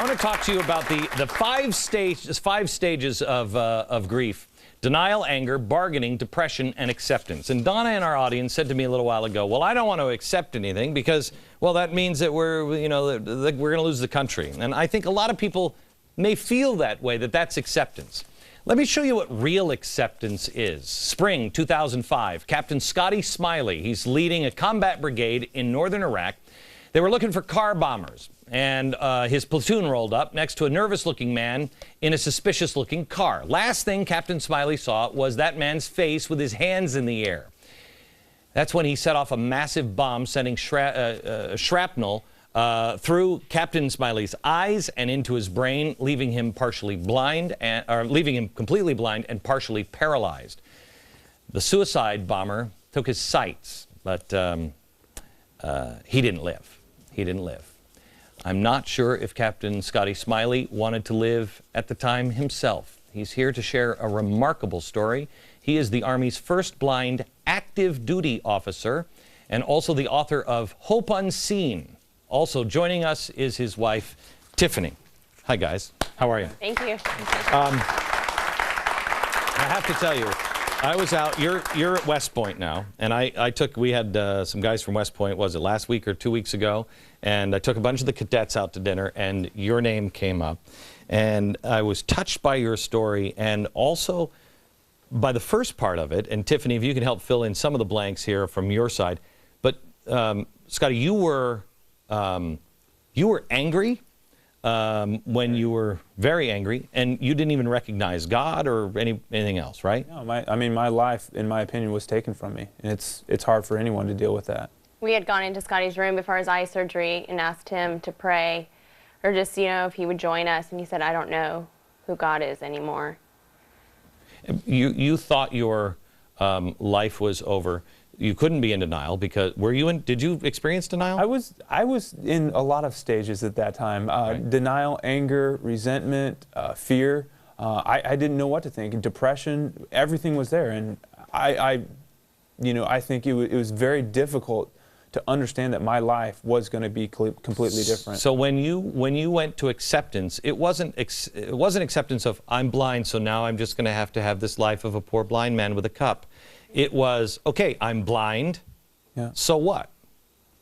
I want to talk to you about the five stages of grief: denial, anger, bargaining, depression, and acceptance. And Donna in our audience said to me a little while ago, well, I don't want to accept anything because, well, that means that we're, you know, that we're going to lose the country. And I think a lot of people may feel that way, that that's acceptance. Let me show you what real acceptance is. Spring 2005, Captain Scotty Smiley, he's leading a combat brigade in northern Iraq. They were looking for car bombers, and his platoon rolled up next to a nervous-looking man in a suspicious-looking car. Last thing Captain Smiley saw was that man's face with his hands in the air. That's when he set off a massive bomb, sending shrapnel through Captain Smiley's eyes and into his brain, leaving him partially blind, leaving him completely blind and partially paralyzed. The suicide bomber took his sights, but he didn't live. He didn't live. I'm not sure if Captain Scotty Smiley wanted to live at the time himself. He's here to share a remarkable story. He is the Army's first blind active duty officer and also the author of Hope Unseen. Also joining us is his wife, Tiffany. Hi, guys. How are you? Thank you. I have to tell you, I was out, you're at West Point now, and we had some guys from West Point, was it last week or 2 weeks ago, and I took a bunch of the cadets out to dinner, and your name came up, and I was touched by your story, and also by the first part of it, and Tiffany, if you can help fill in some of the blanks here from your side, but Scotty, you were angry when you were very angry, and you didn't even recognize God or anything else, right? No, my life, in my opinion, was taken from me, and it's hard for anyone to deal with that. We had gone into Scotty's room before his eye surgery and asked him to pray, or just, you know, if he would join us, and he said, I don't know who God is anymore. You thought your life was over. You couldn't be in denial because did you experience denial? I was in a lot of stages at that time. Right. Denial, anger, resentment, fear. I didn't know what to think. Depression, everything was there, and I think it was very difficult to understand that my life was going to be completely different. So when you went to acceptance, it wasn't acceptance of I'm blind, so now I'm just going to have this life of a poor blind man with a cup. It was, okay, I'm blind, yeah. So what,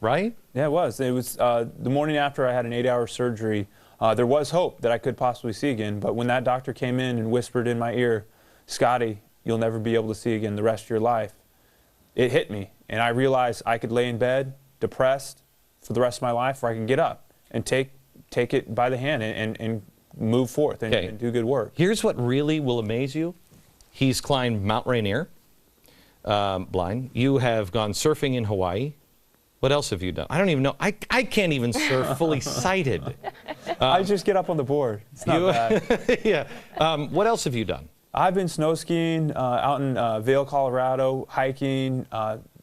right? Yeah, it was. It was the morning after I had an 8-hour surgery. There was hope that I could possibly see again, but when that doctor came in and whispered in my ear, Scotty, you'll never be able to see again the rest of your life, it hit me, and I realized I could lay in bed, depressed, for the rest of my life, or I could get up and take it by the hand and move forth and do good work. Here's what really will amaze you. He's climbed Mount Rainier, blind. You have gone surfing in Hawaii. What else have you done? I don't even know. I can't even surf fully sighted. I just get up on the board. It's not bad. Yeah. What else have you done? I've been snow skiing out in Vail, Colorado, hiking,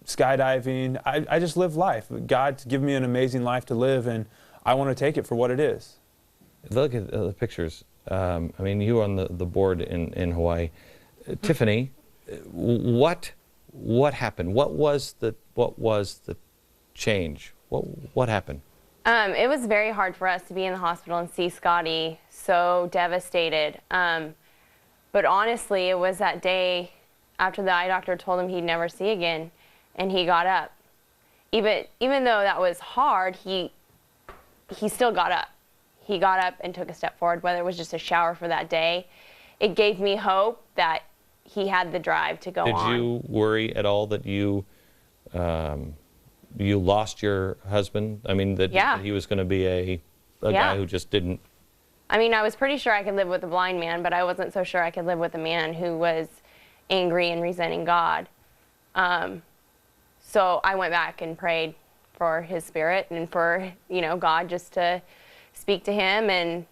skydiving. I just live life. God's given me an amazing life to live, and I want to take it for what it is. Look at the pictures. I mean, you were on the board in Hawaii. Tiffany, what happened? What was the change? What happened? It was very hard for us to be in the hospital and see Scotty so devastated. But honestly, it was that day after the eye doctor told him he'd never see again, and he got up. Even though that was hard, he still got up. He got up and took a step forward, whether it was just a shower for that day. It gave me hope that he had the drive to go on. Did you worry at all that you lost your husband? I mean, that he was going to be a guy who just didn't... I mean, I was pretty sure I could live with a blind man, but I wasn't so sure I could live with a man who was angry and resenting God. So I went back and prayed for his spirit and for, God just to speak to him. And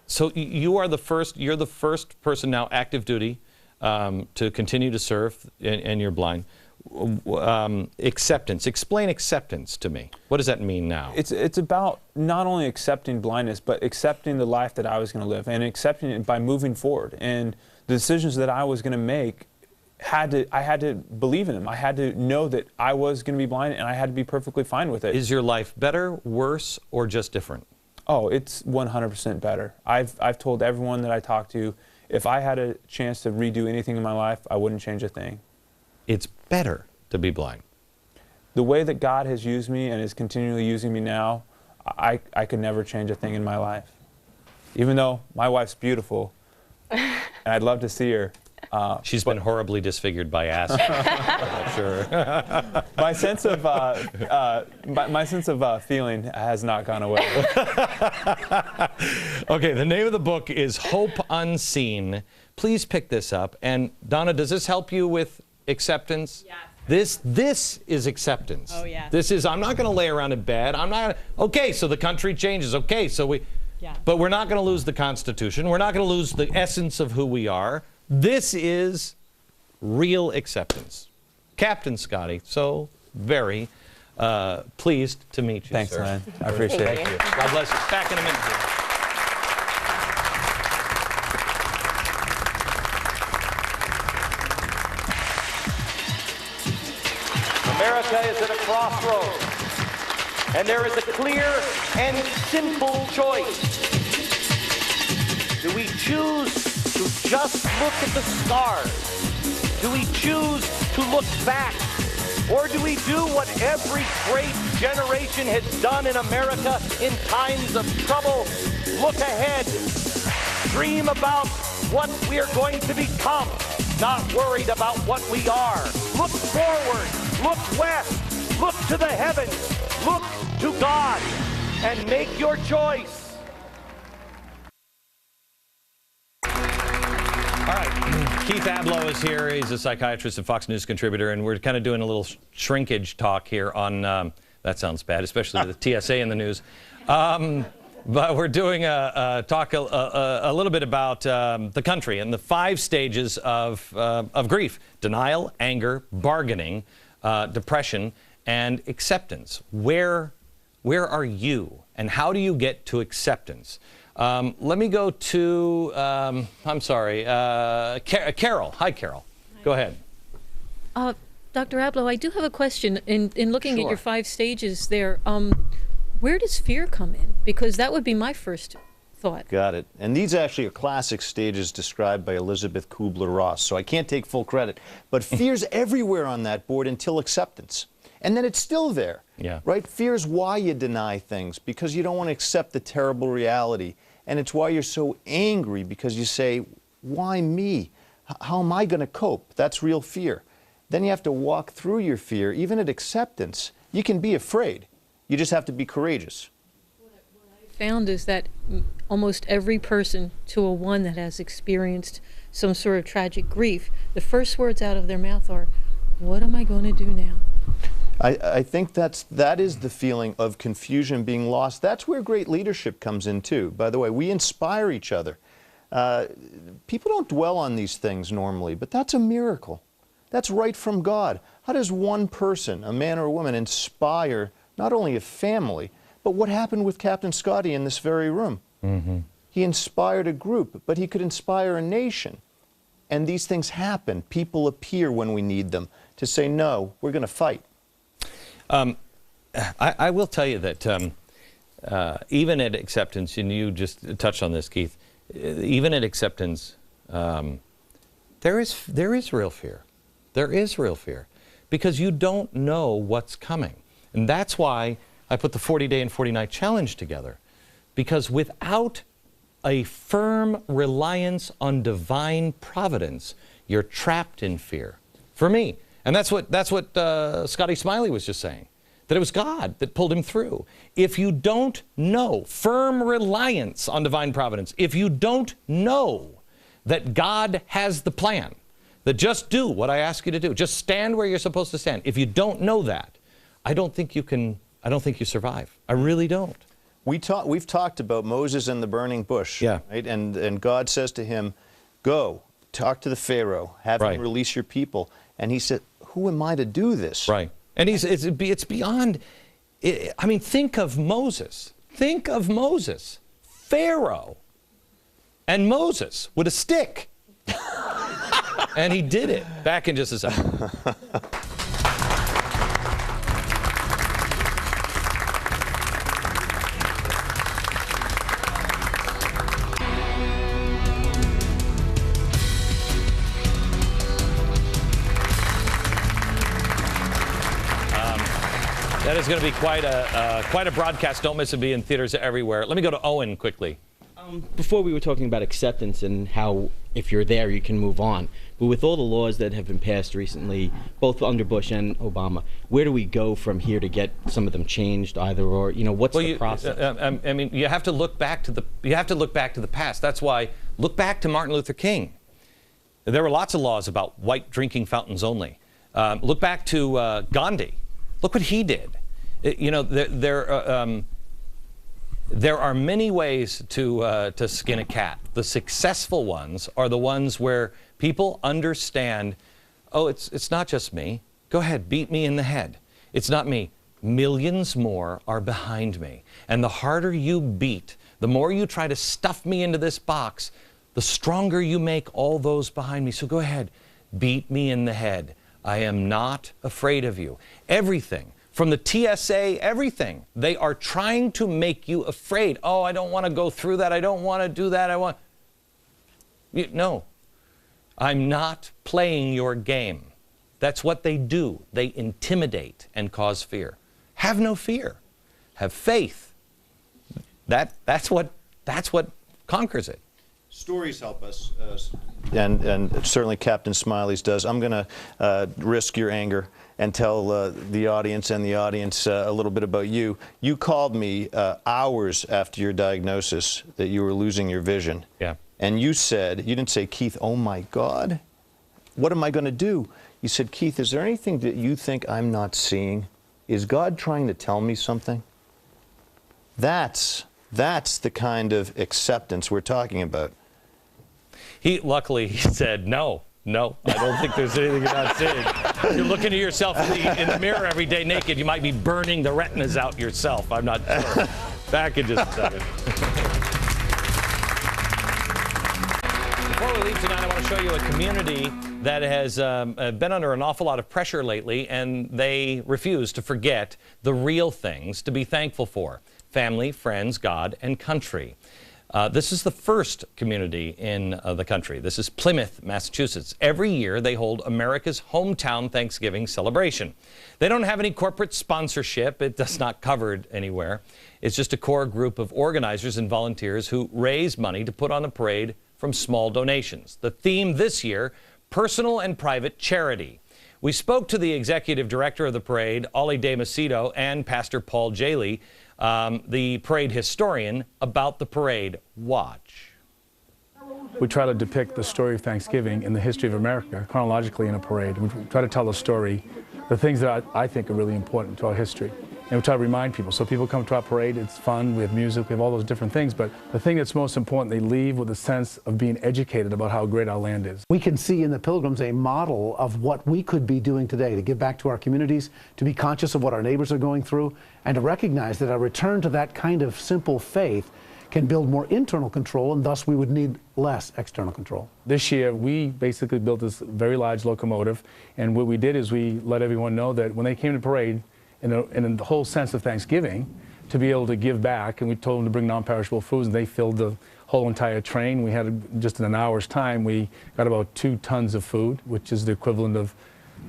so you're the first person now active duty to continue to serve, and you're blind. Acceptance. Explain acceptance to me. What does that mean now? It's about not only accepting blindness, but accepting the life that I was going to live, and accepting it by moving forward. And the decisions that I was going to make, I had to believe in them. I had to know that I was going to be blind, and I had to be perfectly fine with it. Is your life better, worse, or just different? Oh, it's 100% better. I've told everyone that I talk to, if I had a chance to redo anything in my life, I wouldn't change a thing. It's better to be blind. The way that God has used me and is continually using me now, I could never change a thing in my life. Even though my wife's beautiful, and I'd love to see her. She's been horribly disfigured by acid. I'm sure. My sense of feeling has not gone away. Okay, the name of the book is Hope Unseen. Please pick this up. And Donna, does this help you with acceptance? Yes. This is acceptance. Oh, yeah. This is, I'm not going to lay around in bed. I'm not gonna, okay, so the country changes. Okay, so but we're not going to lose the Constitution. We're not going to lose the essence of who we are. This is real acceptance. Captain Scotty, so very pleased to meet you, Thanks, sir. man. I appreciate it. Thank you. God bless you. Back in a minute. America is at a crossroads, and there is a clear and simple choice. Do we choose to just look at the stars? Do we choose to look back? Or do we do what every great generation has done in America in times of trouble? Look ahead. Dream about what we are going to become, not worried about what we are. Look forward. Look west. Look to the heavens. Look to God and make your choice. All right, Keith Abloh is here. He's a psychiatrist and Fox News contributor, and we're kind of doing a little shrinkage talk here on, that sounds bad, especially with the TSA in the news. But we're doing a talk a little bit about the country and the 5 stages of grief: denial, anger, bargaining, depression, and acceptance. Where are you, and how do you get to acceptance? Let me go to, I'm sorry, Carol. Hi, Carol. Hi. Go ahead. Dr. Abloh, I do have a question. In looking at your 5 stages there, where does fear come in? Because that would be my first thought. Got it. And these actually are classic stages described by Elizabeth Kubler-Ross, so I can't take full credit. But fear's everywhere on that board until acceptance. And then it's still there, right? Fear is why you deny things, because you don't want to accept the terrible reality. And it's why you're so angry, because you say, why me? How am I going to cope? That's real fear. Then you have to walk through your fear. Even at acceptance, you can be afraid. You just have to be courageous. What I found is that almost every person to a one that has experienced some sort of tragic grief, the first words out of their mouth are, what am I going to do now? I think that is the feeling of confusion, being lost. That's where great leadership comes in too. By the way, we inspire each other. People don't dwell on these things normally, but that's a miracle. That's right from God. How does one person, a man or a woman, inspire not only a family, but what happened with Captain Scotty in this very room? Mm-hmm. He inspired a group, but he could inspire a nation. And these things happen. People appear when we need them to say, no, we're going to fight. I will tell you that even at acceptance, and you just touched on this, Keith, even at acceptance, there is real fear. There is real fear because you don't know what's coming. And that's why I put the 40-day and 40-night challenge together, because without a firm reliance on divine providence, you're trapped in fear. For me. And that's what Scotty Smiley was just saying, that it was God that pulled him through. If you don't know, firm reliance on divine providence, if you don't know that God has the plan, that just do what I ask you to do, just stand where you're supposed to stand. If you don't know that, I don't think you survive. I really don't. We've talked about Moses and the burning bush, yeah. Right? And God says to him, go, talk to the Pharaoh, have him release your people. And he said, who am I to do this? Right. And it's beyond, I mean, think of Moses. Think of Moses. Pharaoh and Moses with a stick. And he did it. Back in just a second. That is going to be quite a broadcast. Don't miss it. Be in theaters everywhere. Let me go to Owen quickly. Before we were talking about acceptance and how if you're there you can move on. But with all the laws that have been passed recently, both under Bush and Obama, where do we go from here to get some of them changed either or? You know, what's the process? I mean, you have to look back to the past. That's why look back to Martin Luther King. There were lots of laws about white drinking fountains only. Look back to Gandhi. Look what he did. You know, there are many ways to skin a cat. The successful ones are the ones where people understand, oh, it's not just me. Go ahead, beat me in the head. It's not me. Millions more are behind me. And the harder you beat, the more you try to stuff me into this box, the stronger you make all those behind me. So go ahead, beat me in the head. I am not afraid of you. Everything. From the TSA, everything. They are trying to make you afraid. Oh, I don't want to go through that. I don't want to do that. No. I'm not playing your game. That's what they do. They intimidate and cause fear. Have no fear. Have faith. That's what conquers it. Stories help us, and certainly Captain Smiley's does. I'm going to risk your anger and tell the audience a little bit about you. You called me hours after your diagnosis that you were losing your vision. Yeah. And you didn't say, Keith, oh my God, what am I going to do? You said, Keith, is there anything that you think I'm not seeing? Is God trying to tell me something? That's the kind of acceptance we're talking about. Luckily, he said, no, I don't think there's anything you're not seeing. You're looking at yourself in the mirror every day naked. You might be burning the retinas out yourself. I'm not sure. Back in just a second. Before we leave tonight, I want to show you a community that has been under an awful lot of pressure lately, and they refuse to forget the real things to be thankful for: family, friends, God, and country. This is the first community in the country. This is Plymouth, Massachusetts. Every year they hold America's hometown Thanksgiving celebration. They don't have any corporate sponsorship. It does not cover it anywhere. It's just a core group of organizers and volunteers who raise money to put on the parade from small donations. The theme this year, personal and private charity. We spoke to the executive director of the parade, Ollie De Macedo, and Pastor Paul Jaley, the parade historian, about the parade. Watch. We try to depict the story of Thanksgiving and the history of America chronologically in a parade. We try to tell the story, the things that I think are really important to our history. And we try to remind people. So people come to our parade, it's fun, we have music, we have all those different things. But the thing that's most important, they leave with a sense of being educated about how great our land is. We can see in the Pilgrims a model of what we could be doing today to give back to our communities, to be conscious of what our neighbors are going through, and to recognize that a return to that kind of simple faith can build more internal control, and thus we would need less external control. This year, we basically built this very large locomotive, and what we did is we let everyone know that when they came to parade, in the whole sense of Thanksgiving, to be able to give back, and we told them to bring non-perishable foods, and they filled the whole entire train. We had, just in an hour's time, we got about 2 tons of food, which is the equivalent of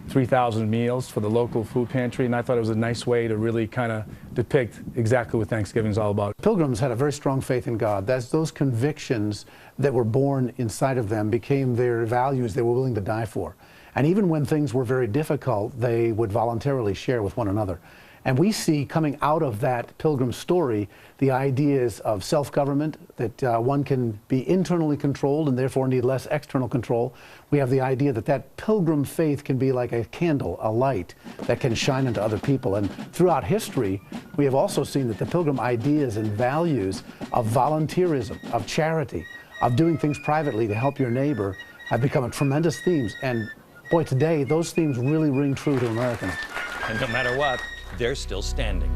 3,000 meals for the local food pantry, and I thought it was a nice way to really kind of depict exactly what Thanksgiving is all about. Pilgrims had a very strong faith in God. That's those convictions that were born inside of them became their values they were willing to die for. And even when things were very difficult, they would voluntarily share with one another. And we see coming out of that Pilgrim story the ideas of self-government, that one can be internally controlled and therefore need less external control. We have the idea that that Pilgrim faith can be like a candle, a light that can shine into other people. And throughout history, we have also seen that the Pilgrim ideas and values of volunteerism, of charity, of doing things privately to help your neighbor have become a tremendous themes. And boy, today, those themes really ring true to Americans. And no matter what, they're still standing.